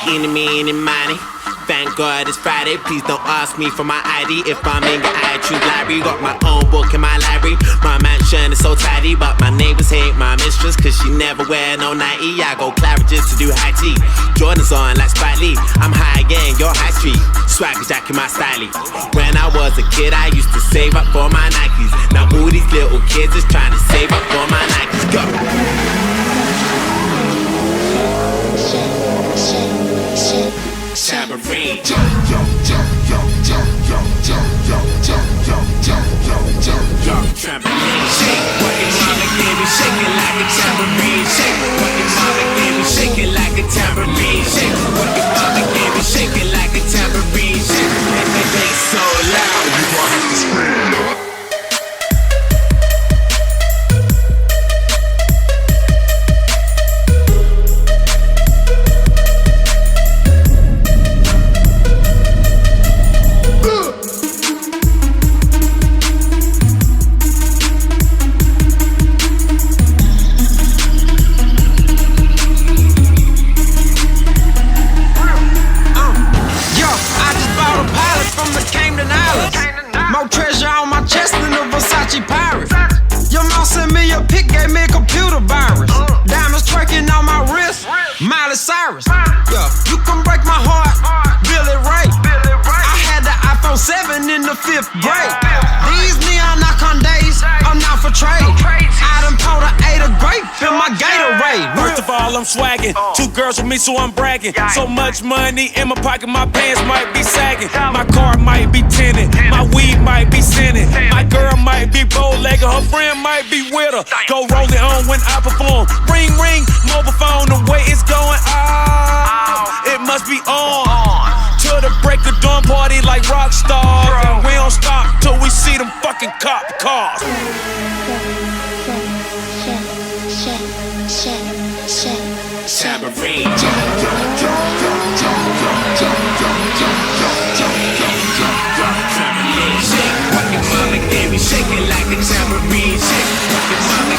Eeny, meeny, miny. Thank God it's Friday, please don't ask me for my ID. If I'm in your iTunes library, got my own book in my library. My mansion is so tidy, but my neighbors hate my mistress, cause she never wear no nightie. I go Claridge's to do high tea. Jordan's on like Spike Lee. I'm high again, you're high street. Swagger jack in my stylie. When I was a kid, I used to save up for my Nikes. Now all these little kids is trying to save up for my Nikes. Go! Tambourine. Trampoline. Shake what your mama gave me. Shake it like a tambourine. Shake what your mama gave me. Shake it like a tambourine. Shake what your mama gave me. Shake it like a tambourine. Shake it so loud you gon' have to scream. Cyrus, yeah, you can break my heart, Billy Ray. I had the iPhone 7 in the 5th grade. These neon icon days are not for trade. I done poured a 8 of grape in my Gatorade. First of all, I'm swagging. 2 girls with me, so I'm bragging. So much money in my pocket, my pants might be sagging. My car might be tinted, my weed might be scented. My girl might be bow-legged, her friend might be with her. Go roll it on when I perform. Ring, ring, mobile phone, the way it's going off, it must be on. Till the break of dawn, party like rock stars. And we don't stop till we see them fucking cop cars. Tambourine. Shake what your mama gave me. Shake it like a tambourine. Shake what your mama